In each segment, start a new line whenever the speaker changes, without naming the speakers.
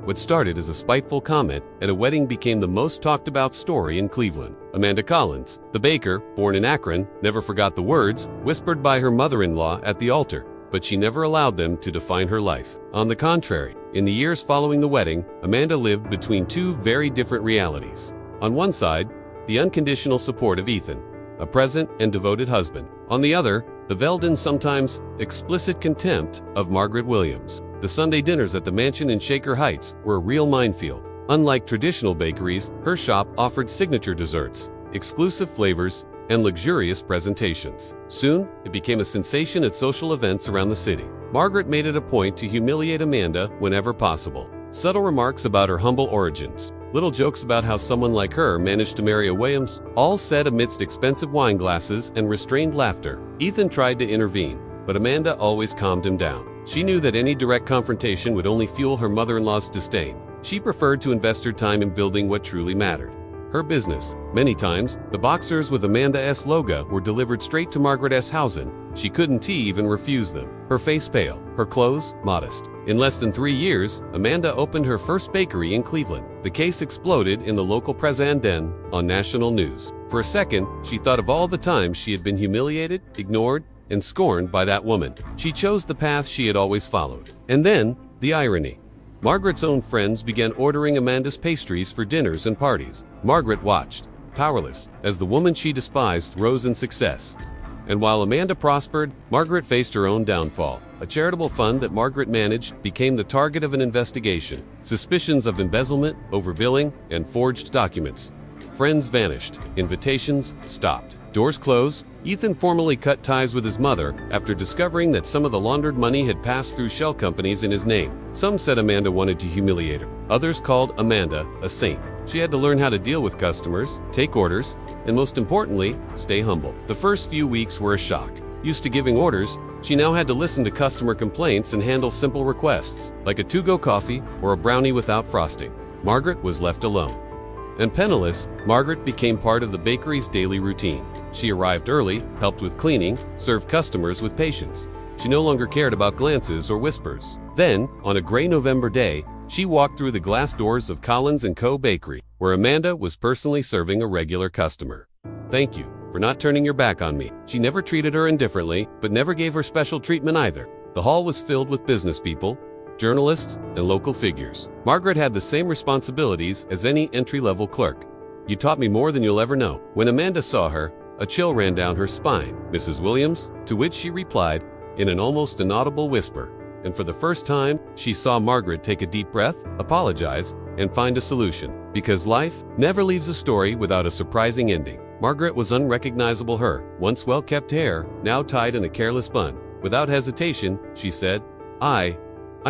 What started as a spiteful comment at a wedding became the most talked about story in Cleveland. Amanda Collins, the baker, born in Akron, never forgot the words whispered by her mother-in-law at the altar, but she never allowed them to define her life. On the contrary, in the years following the wedding, Amanda lived between two very different realities. On one side, the unconditional support of Ethan, a present and devoted husband. On the other, the veiled and sometimes explicit contempt of Margaret Williams. The Sunday dinners at the mansion in Shaker Heights were a real minefield. Unlike traditional bakeries, her shop offered signature desserts, exclusive flavors, and luxurious presentations. Soon, it became a sensation at social events around the city. Margaret made it a point to humiliate Amanda whenever possible. Subtle remarks about her humble origins, little jokes about how someone like her managed to marry a Williams, all said amidst expensive wine glasses and restrained laughter. Ethan tried to intervene, but Amanda always calmed him down. She knew that any direct confrontation would only fuel her mother-in-law's disdain. She preferred to invest her time in building what truly mattered: her business. Many times, the boxers with Amanda S. logo were delivered straight to Margaret S. Housen. She couldn't even refuse them. Her face pale, her clothes modest. In less than 3 years, Amanda opened her first bakery in Cleveland. The case exploded in the local press and then on national news. For a second, she thought of all the times she had been humiliated, ignored, and scorned by that woman. She chose the path she had always followed. And then, the irony. Margaret's own friends began ordering Amanda's pastries for dinners and parties. Margaret watched, powerless, as the woman she despised rose in success. And while Amanda prospered, Margaret faced her own downfall. A charitable fund that Margaret managed became the target of an investigation. Suspicions of embezzlement, overbilling, and forged documents. Friends vanished. Invitations stopped. Doors closed. Ethan formally cut ties with his mother after discovering that some of the laundered money had passed through shell companies in his name. Some said Amanda wanted to humiliate her. Others called Amanda a saint. She had to learn how to deal with customers, take orders, and most importantly, stay humble. The first few weeks were a shock. Used to giving orders, she now had to listen to customer complaints and handle simple requests, like a to-go coffee or a brownie without frosting. Margaret was left alone. And penniless, Margaret became part of the bakery's daily routine. She arrived early, helped with cleaning, served customers with patience. She no longer cared about glances or whispers. Then, on a gray November day, she walked through the glass doors of Collins & Co. Bakery, where Amanda was personally serving a regular customer. "Thank you for not turning your back on me." She never treated her indifferently, but never gave her special treatment either. The hall was filled with business people, journalists, and local figures. Margaret had the same responsibilities as any entry-level clerk. "You taught me more than you'll ever know." When Amanda saw her, a chill ran down her spine. "Mrs. Williams?" To which she replied in an almost inaudible whisper. And for the first time, she saw Margaret take a deep breath, apologize, and find a solution. Because life never leaves a story without a surprising ending. Margaret was unrecognizable. Her once well-kept hair, now tied in a careless bun. Without hesitation, she said, I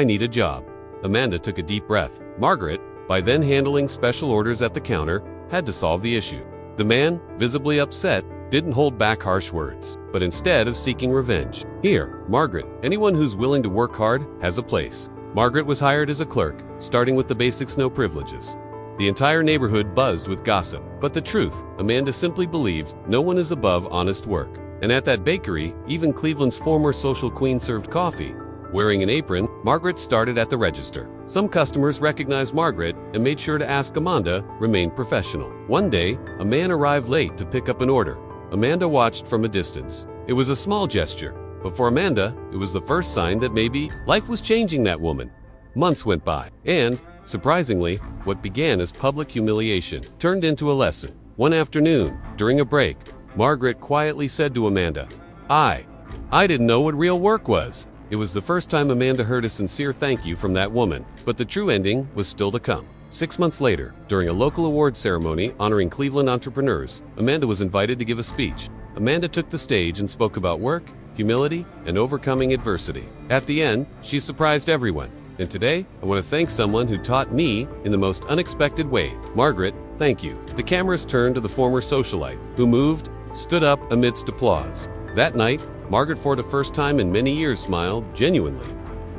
need a job." Amanda took a deep breath. Margaret, by then handling special orders at the counter, had to solve the issue. The man, visibly upset, didn't hold back harsh words, but instead of seeking revenge. "Here, Margaret, anyone who's willing to work hard has a place." Margaret was hired as a clerk, starting with the basics, no privileges. The entire neighborhood buzzed with gossip. But the truth, Amanda simply believed, no one is above honest work. And at that bakery, even Cleveland's former social queen served coffee. Wearing an apron, Margaret started at the register. Some customers recognized Margaret and made sure to ask Amanda, remain professional. One day, a man arrived late to pick up an order. Amanda watched from a distance. It was a small gesture, but for Amanda, it was the first sign that maybe life was changing that woman. Months went by, and, surprisingly, what began as public humiliation turned into a lesson. One afternoon, during a break, Margaret quietly said to Amanda, I didn't know what real work was." It was the first time Amanda heard a sincere thank you from that woman, but the true ending was still to come. 6 months later, during a local awards ceremony honoring Cleveland entrepreneurs, Amanda was invited to give a speech. Amanda took the stage and spoke about work, humility, and overcoming adversity. At the end, she surprised everyone. And today, I want to thank someone who taught me in the most unexpected way. Margaret, thank you. The cameras turned to the former socialite, who moved, stood up amidst applause. That night, Margaret, for the first time in many years, smiled genuinely.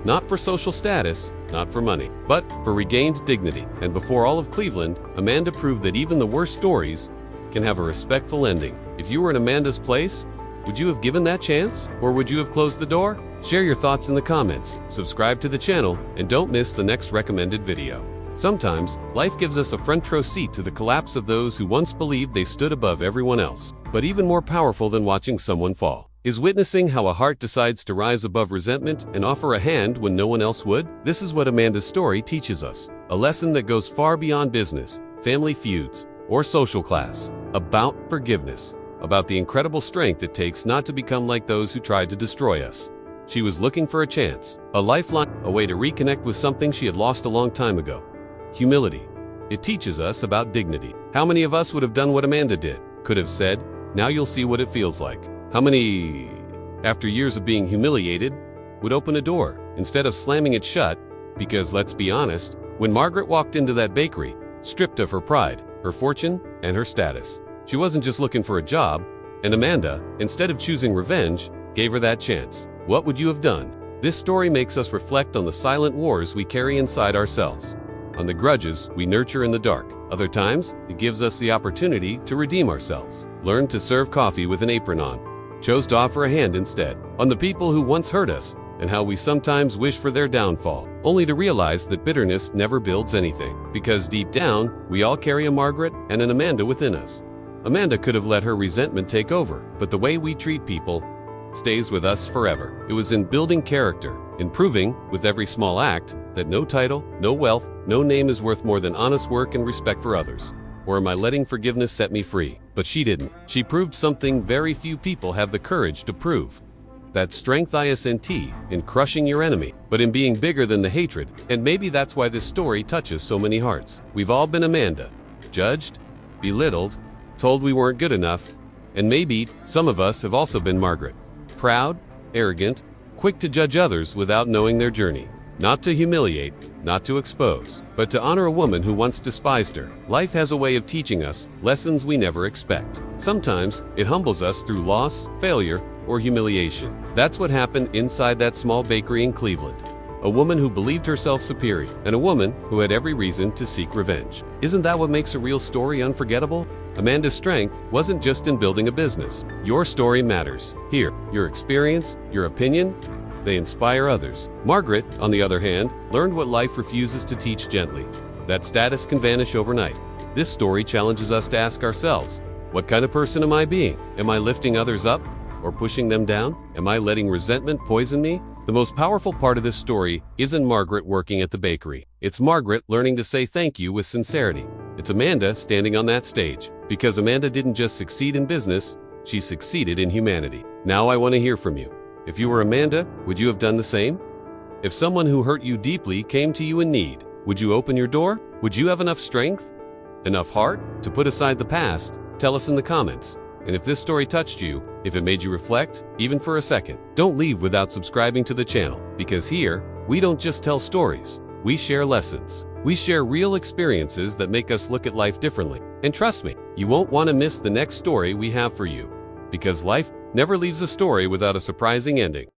Not for social status, not for money, but for regained dignity. And before all of Cleveland, Amanda proved that even the worst stories can have a respectful ending. If you were in Amanda's place, would you have given that chance? Or would you have closed the door? Share your thoughts in the comments, subscribe to the channel, and don't miss the next recommended video. Sometimes, life gives us a front row seat to the collapse of those who once believed they stood above everyone else. But even more powerful than watching someone fall is witnessing how a heart decides to rise above resentment and offer a hand when no one else would. This is what Amanda's story teaches us, a lesson that goes far beyond business, family feuds, or social class. About forgiveness, about the incredible strength it takes not to become like those who tried to destroy us. She was looking for a chance, a lifeline, a way to reconnect with something she had lost a long time ago. Humility. It teaches us about dignity. How many of us would have done what Amanda did? Could have said, "Now you'll see what it feels like." How many, after years of being humiliated, would open a door instead of slamming it shut? Because let's be honest, when Margaret walked into that bakery, stripped of her pride, her fortune, and her status, she wasn't just looking for a job, and Amanda, instead of choosing revenge, gave her that chance. What would you have done? This story makes us reflect on the silent wars we carry inside ourselves, on the grudges we nurture in the dark. Other times, it gives us the opportunity to redeem ourselves. Learn to serve coffee with an apron on. Chose to offer a hand instead. On the people who once hurt us, and how we sometimes wish for their downfall, only to realize that bitterness never builds anything. Because deep down, we all carry a Margaret and an Amanda within us. Amanda could have let her resentment take over, but the way we treat people stays with us forever. It was in building character, in proving, with every small act, that no title, no wealth, no name is worth more than honest work and respect for others. Or am I letting forgiveness set me free? But she didn't. She proved something very few people have the courage to prove. That strength isn't in crushing your enemy, but in being bigger than the hatred. And maybe that's why this story touches so many hearts. We've all been Amanda. Judged, belittled, told we weren't good enough. And maybe some of us have also been Margaret. Proud, arrogant, quick to judge others without knowing their journey. Not to humiliate, not to expose, but to honor a woman who once despised her. Life has a way of teaching us lessons we never expect. Sometimes it humbles us through loss, failure, or humiliation. That's what happened inside that small bakery in Cleveland. A woman who believed herself superior, and a woman who had every reason to seek revenge. Isn't that what makes a real story unforgettable? Amanda's strength wasn't just in building a business. Your story matters. Here, your experience, your opinion, they inspire others. Margaret, on the other hand, learned what life refuses to teach gently. That status can vanish overnight. This story challenges us to ask ourselves, what kind of person am I being? Am I lifting others up or pushing them down? Am I letting resentment poison me? The most powerful part of this story isn't Margaret working at the bakery. It's Margaret learning to say thank you with sincerity. It's Amanda standing on that stage. Because Amanda didn't just succeed in business, she succeeded in humanity. Now I want to hear from you. If you were Amanda, would you have done the same? If someone who hurt you deeply came to you in need, would you open your door? Would you have enough strength, enough heart, to put aside the past? Tell us in the comments. And if this story touched you, if it made you reflect, even for a second, don't leave without subscribing to the channel. Because here, we don't just tell stories, we share lessons. We share real experiences that make us look at life differently. And trust me, you won't want to miss the next story we have for you. Because life never leaves a story without a surprising ending.